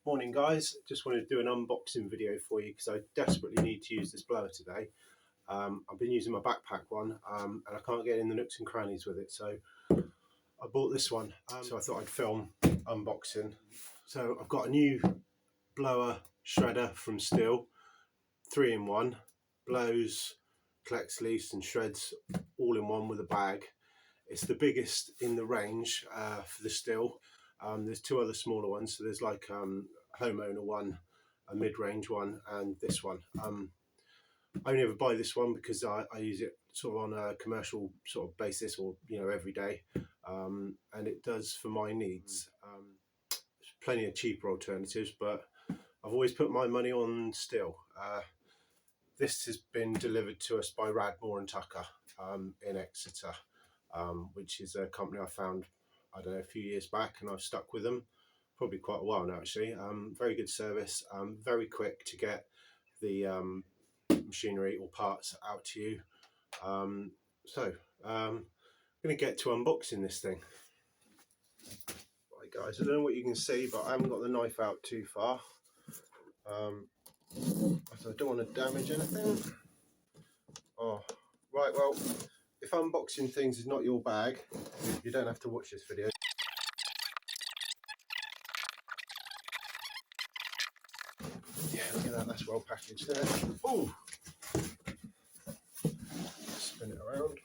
Morning guys, just wanted to do an unboxing video for you because I desperately need to use this blower today. I've been using my backpack one and I can't get in the nooks and crannies with it, so I bought this one. So I thought I'd film unboxing. So I've got a new blower shredder from Stihl, 3-in-1, blows, collects leaves and shreds all in one with a bag. It's the biggest in the range for the Stihl. There's two other smaller ones, so there's like homeowner one, a mid-range one, and this one. I only ever buy this one because I use it sort of on a commercial sort of basis, or every day, and it does for my needs. There's plenty of cheaper alternatives, but I've always put my money on Stihl. This has been delivered to us by Radmore and Tucker in Exeter, which is a company I found, I don't know, a few years back, and I've stuck with them probably quite a while now actually. Very good service, very quick to get the machinery or parts out to you. I'm going to get to unboxing this thing. Right guys, I don't know what you can see, but I haven't got the knife out too far, so I don't want to damage anything. Oh, right, well, if unboxing things is not your bag, you don't have to watch this video. Yeah, look at that, that's well packaged there. Oh, spin it around.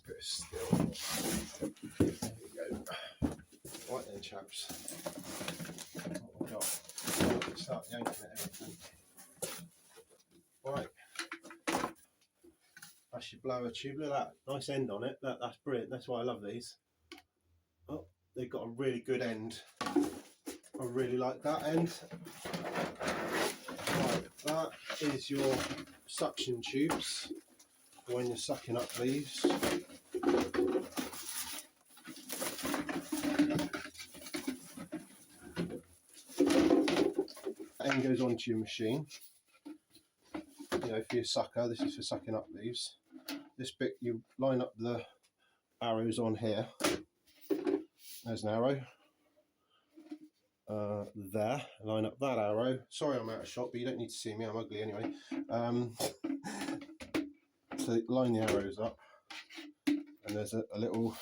Bit of Stihl. There we go. Right then, chaps. What we got? Start yanking at everything. Right. That's your blower tube. Look at that. Nice end on it. That's brilliant. That's why I love these. Oh, they've got a really good end. I really like that end. Right, that is your suction tubes when you're sucking up leaves. That end goes onto your machine. For your sucker, this is for sucking up leaves. This bit, you line up the arrows on here. There's an arrow. There, line up that arrow. Sorry I'm out of shot, but you don't need to see me, I'm ugly anyway. So line the arrows up, and there's a little,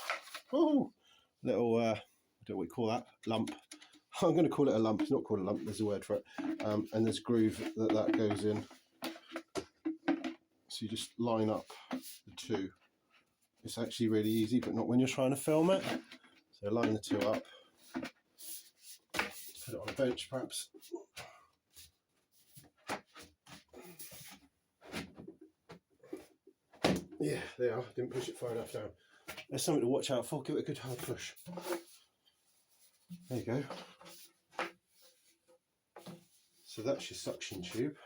what do we call that? Lump. I'm going to call it a lump. It's not called a lump, there's a word for it. And there's a groove that goes in. So you just line up the two. It's actually really easy, but not when you're trying to film it. So line the two up. Put it on a bench perhaps. Yeah, they are. Didn't push it far enough down. There's something to watch out for. Give it a good hard push. There you go. So that's your suction tube.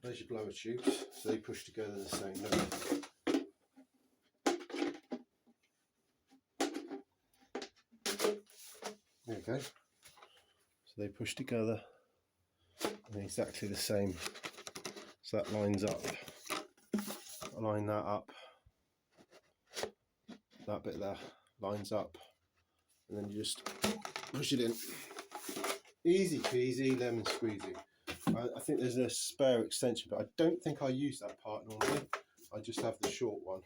There's your blower tubes. So they push together the same way. There you go. So they push together in exactly the same. So that lines up. Line that up. That bit there lines up, and then you just push it in. Easy peasy, lemon squeezy. I think there's a spare extension, but I don't think I use that part normally. I just have the short one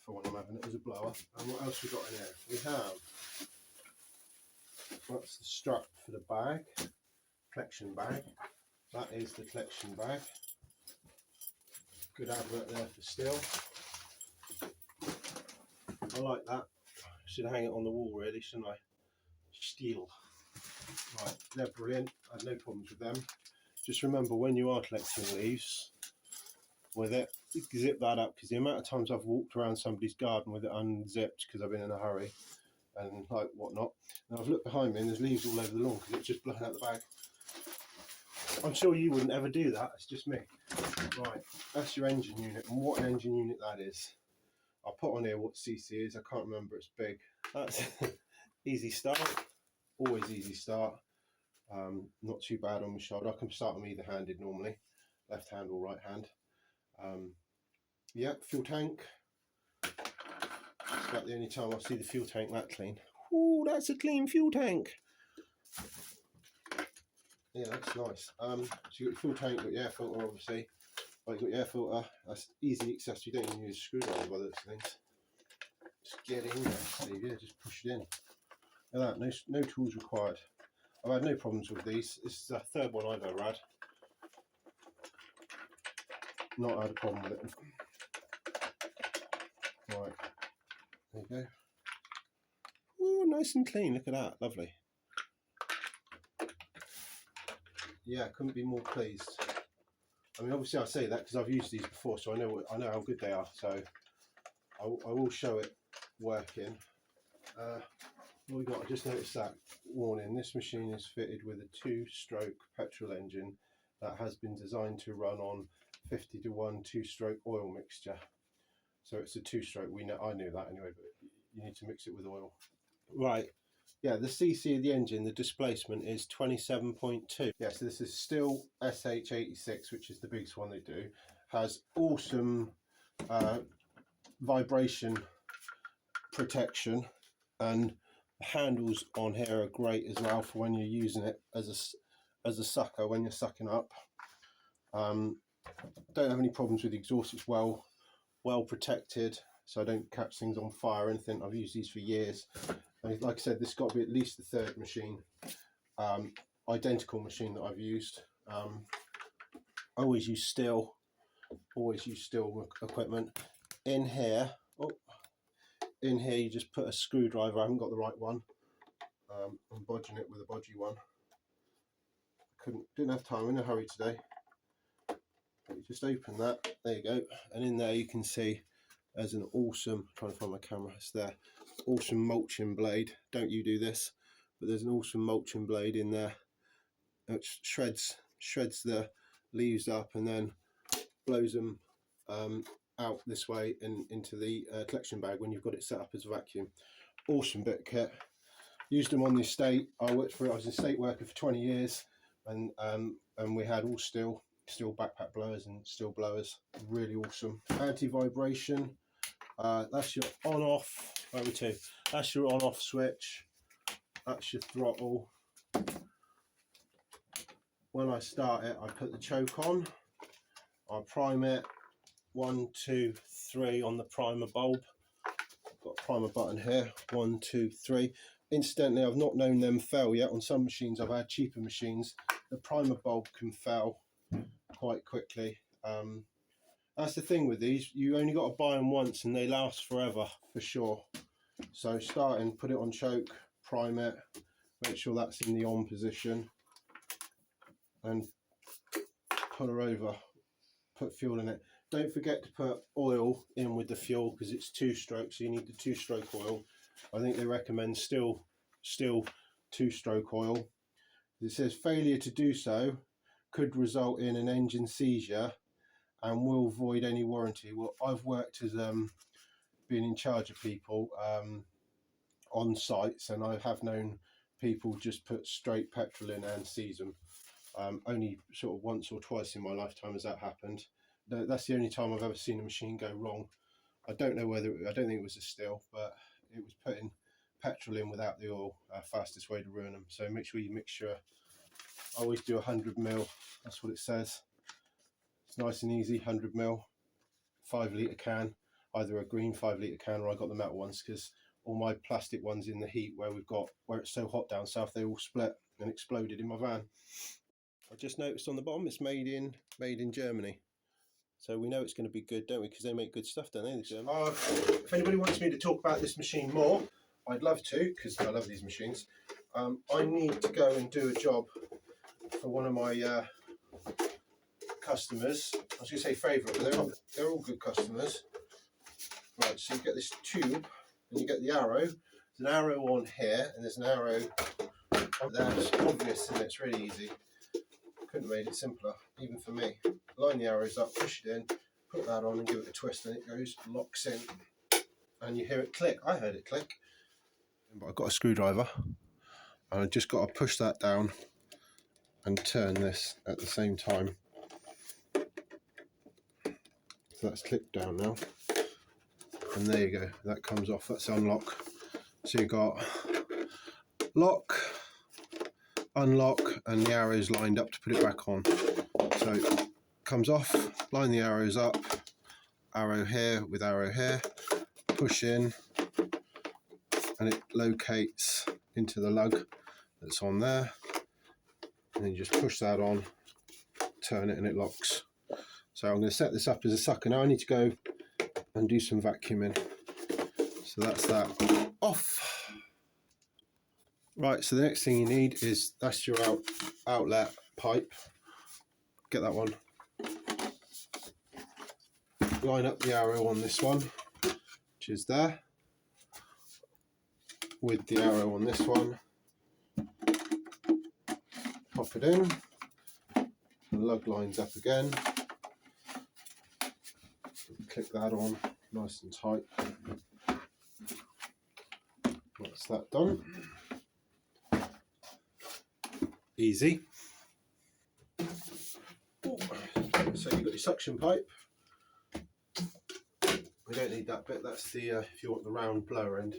for when I'm having it as a blower. And what else we got in here? We have, that's the strap for the bag, collection bag. That is the collection bag. Good advert there for Stihl. I like that. Should hang it on the wall really, shouldn't I? Stihl. Right, they're brilliant. I had no problems with them. Just remember, when you are collecting leaves with it, zip that up, because the amount of times I've walked around somebody's garden with it unzipped because I've been in a hurry and like whatnot, and I've looked behind me and there's leaves all over the lawn because it's just blown out the bag. I'm sure you wouldn't ever do that, it's just me. Right, that's your engine unit, and what an engine unit that is. I'll put on here what CC is, I can't remember, it's big. That's easy start, always easy start. Not too bad on my shoulder. I can start them either handed normally, left hand or right hand. Yeah, fuel tank. It's about the only time I see the fuel tank that clean. Ooh, that's a clean fuel tank. Yeah, that's nice. So you've got your fuel tank, got your air filter, obviously. Right, you've got your air filter. That's easy access. You don't even use a screwdriver by those things. Just get in there, Steve. Yeah, just push it in. Look at that. No tools required. I've had no problems with these. This is the third one I've ever had. Not had a problem with it. Right, there you go. Oh, nice and clean. Look at that. Lovely. Yeah, couldn't be more pleased. I mean, obviously I say that because I've used these before, so I know how good they are. So I will show it working. What we got? I just noticed that warning. This machine is fitted with a 2-stroke petrol engine that has been designed to run on 50:1 2-stroke oil mixture. So it's a 2-stroke. I knew that anyway, but you need to mix it with oil. Right. Yeah, the CC of the engine, the displacement is 27.2. Yeah, so this is Stihl Sh86, which is the biggest one they do. Has awesome vibration protection, and the handles on here are great as well for when you're using it as a sucker when you're sucking up. Don't have any problems with the exhaust. It's well protected, so I don't catch things on fire or anything. I've used these for years. And like I said, this has got to be at least the third machine, identical machine that I've used. I always use Stihl equipment. In here you just put a screwdriver. I haven't got the right one. I'm bodging it with a bodgy one. Didn't have time, in a hurry today. You just open that, there you go, and in there you can see there's an awesome, I'm trying to find my camera, it's there, awesome mulching blade. Don't you do this, but there's an awesome mulching blade in there which shreds the leaves up and then blows them out this way and into the collection bag when you've got it set up as a vacuum. Awesome bit of kit. Used them on the estate. I was an estate worker for 20 years, and we had all Stihl backpack blowers and Stihl blowers. Really awesome. Anti-vibration. That's your on-off. Over two. That's your on-off switch. That's your throttle. When I start it, I put the choke on. I prime it. 1, 2, 3 on the primer bulb. I've got a primer button here. 1, 2, 3. Incidentally, I've not known them fail yet. On some machines, I've had cheaper machines, the primer bulb can fail quite quickly. That's the thing with these, you only got to buy them once and they last forever for sure. So starting, put it on choke, prime it, make sure that's in the on position, and pull her over, put fuel in it. Don't forget to put oil in with the fuel because it's 2-stroke, so you need the 2-stroke oil. I think they recommend Stihl 2-stroke oil. It says failure to do so could result in an engine seizure and will void any warranty. Well, I've worked as being in charge of people on sites, and I have known people just put straight petrol in and seize them. Only sort of once or twice in my lifetime has that happened. That's the only time I've ever seen a machine go wrong. I don't think it was a Stihl, but it was putting petrol in without the oil. Fastest way to ruin them. So make sure you mixture. I always do 100ml. That's what it says. It's nice and easy. 100ml, 5-litre can. Either a green 5-litre can, or I got the metal ones because all my plastic ones in the heat where it's so hot down south, they all split and exploded in my van. I just noticed on the bottom it's made in Germany. So we know it's going to be good, don't we? Because they make good stuff, don't they, the Germans? If anybody wants me to talk about this machine more, I'd love to, because I love these machines. I need to go and do a job for one of my customers. I was going to say favourite, but they're all good customers. Right, so you get this tube, and you get the arrow. There's an arrow on here, and there's an arrow on there. It's obvious, and it's really easy. Couldn't have made it simpler, even for me. Line the arrows up, push it in, put that on and give it a twist, and it goes, locks in, and you hear it click. I heard it click. But I've got a screwdriver, and I've just got to push that down and turn this at the same time. So that's clicked down now. and there you go, that comes off. That's unlock. So you've got lock, unlock, and the arrows lined up to put it back on. So it comes off, line the arrows up, arrow here with arrow here, push in, and it locates into the lug that's on there, and then you just push that on, turn it, and it locks. So I'm going to set this up as a sucker. Now I need to go and do some vacuuming. So that's that off. Right, so the next thing you need is, that's your outlet pipe. Get that one. Line up the arrow on this one, which is there, with the arrow on this one. Pop it in. The lug lines up again. Click that on nice and tight. That's that done. Easy. So you've got your suction pipe. We don't need that bit, that's the if you want the round blower end.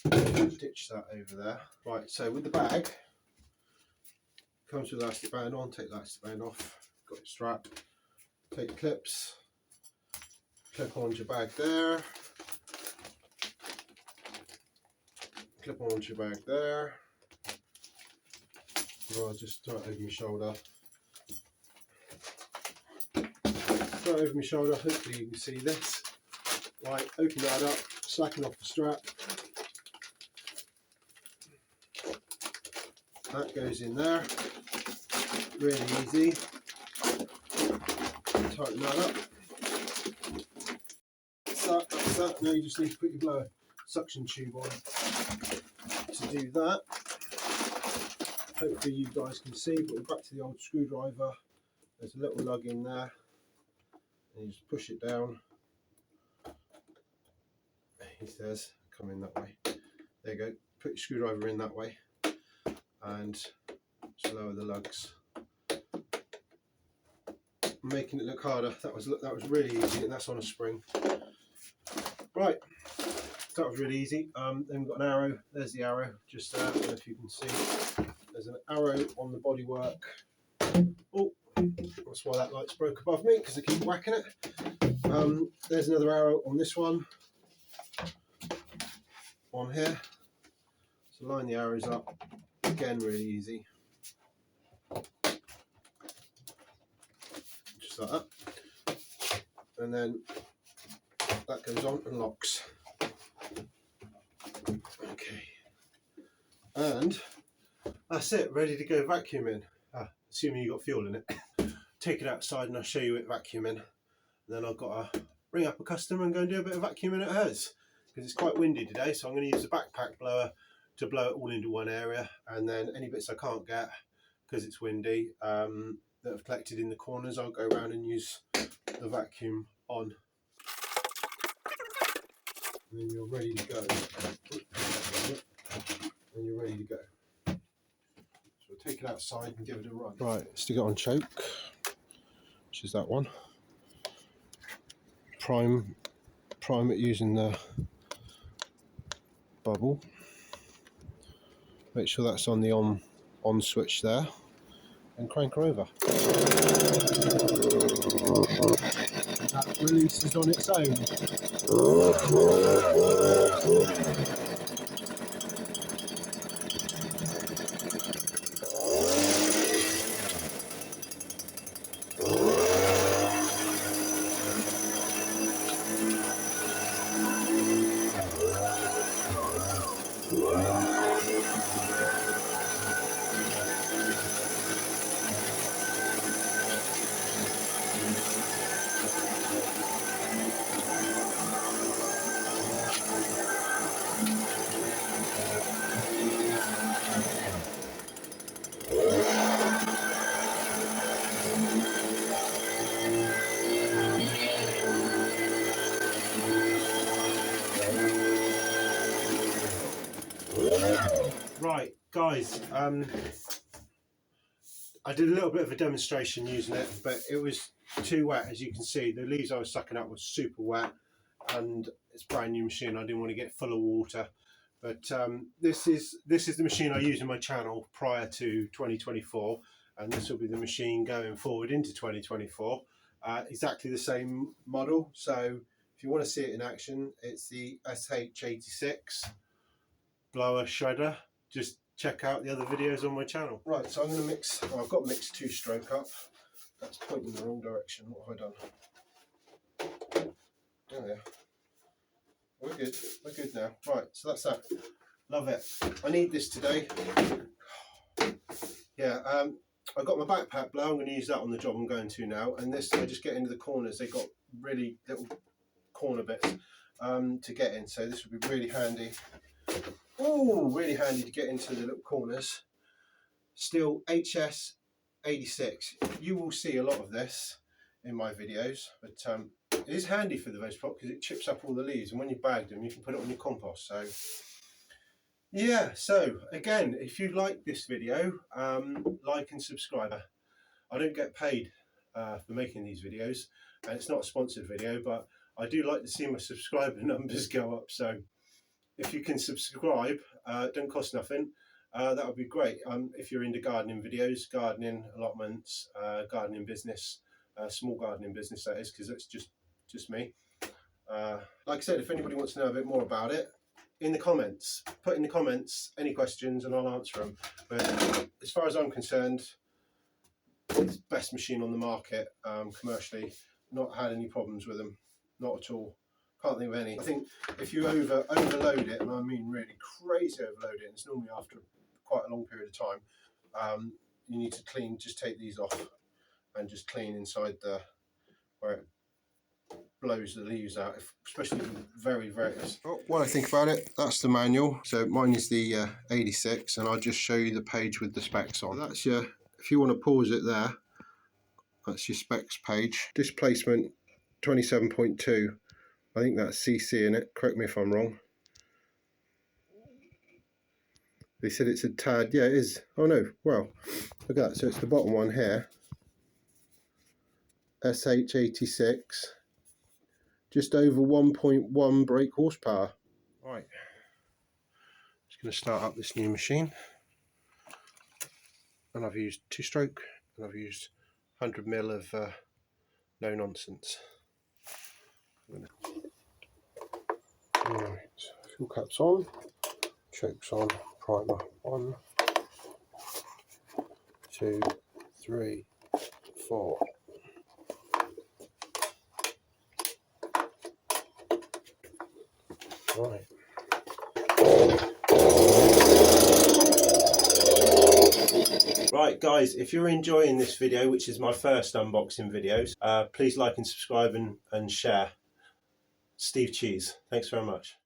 Ditch that over there. Right, so with the bag, comes with elastic band on, take the elastic band off, got your strap, take your clips, clip onto your bag there, clip onto your bag there. I'll just throw it over my shoulder. Throw it over my shoulder, hopefully you can see this. Right, open that up, slacken off the strap. That goes in there, really easy. Tighten that up. That's that. Now you just need to put your blower suction tube on to do that. Hopefully you guys can see, but we're back to the old screwdriver. There's a little lug in there, and you just push it down. He says, come in that way. There you go, put your screwdriver in that way, and just lower the lugs. I'm making it look harder. That was really easy, and that's on a spring. Right, so that was really easy. Then we've got an arrow. There's the arrow, just there. I don't know if you can see. There's an arrow on the bodywork. Oh, that's why that light's broke above me, because I keep whacking it. There's another arrow on this one. On here. So line the arrows up. Again, really easy. Just like that. And then that goes on and locks. Okay. And that's it, ready to go vacuuming. Assuming you got fuel in it. Take it outside and I'll show you it vacuuming. And then I've got to ring up a customer and go and do a bit of vacuuming at hers, because it's quite windy today, so I'm going to use a backpack blower to blow it all into one area, and then any bits I can't get because it's windy that have collected in the corners, I'll go around and use the vacuum on. And then you're ready to go. And you're ready to go. So we'll take it outside and give it a run. Right, stick it on choke, which is that one. Prime it using the bubble. Make sure that's on the on switch there, and crank her over. That releases on its own. Right, guys, I did a little bit of a demonstration using it, but it was too wet. As you can see, the leaves I was sucking up was super wet, and it's a brand new machine. I didn't want to get full of water, but this is the machine I use in my channel prior to 2024, and this will be the machine going forward into 2024. Exactly the same model. So if you want to see it in action, it's the Sh86 blower shredder. Just check out the other videos on my channel. Right, so I'm going to mix. Oh, I've got mixed 2-stroke up. That's pointing in the wrong direction. What have I done? Oh yeah, we're good. We're good now. Right, so that's that. Love it. I need this today. Yeah, I got my backpack blower. I'm going to use that on the job I'm going to now. And this, I just get into the corners. They got really little corner bits to get in. So this would be really handy. Oh, really handy to get into the little corners. Stihl Sh86. You will see a lot of this in my videos, but it is handy for the veg plot because it chips up all the leaves, and when you bag them, you can put it on your compost. So yeah, so again, if you like this video, like and subscribe. I don't get paid for making these videos, and it's not a sponsored video, but I do like to see my subscriber numbers go up. So if you can subscribe, don't cost nothing. That would be great. If you're into gardening videos, gardening allotments, gardening business, small gardening business that is, because that's just me. Like I said, if anybody wants to know a bit more about it, in the comments, put in the comments any questions and I'll answer them. But as far as I'm concerned, it's the best machine on the market commercially. Not had any problems with them, not at all. Can't think of any. I think if you overload it, and I mean really crazy overload it, and it's normally after quite a long period of time, you need to clean. Just take these off and just clean inside the where it blows the leaves out, especially very. Oh, what I think about it, that's the manual. So mine is the 86, and I'll just show you the page with the specs on. So that's your. If you want to pause it there, that's your specs page. Displacement 27.2. I think that's CC in it. Correct me if I'm wrong. They said it's a tad. Yeah, it is. Oh no. Well, look at that. So it's the bottom one here. Sh86. Just over 1.1 brake horsepower. Right. Just going to start up this new machine. And I've used 2-stroke. And I've used 100 ml of no nonsense. Right. Fuel caps on. Chokes on. Primer 1, 2, 3, 4. Right. Right guys, if you're enjoying this video, which is my first unboxing videos, please like and subscribe and share. Steve Cheese, thanks very much.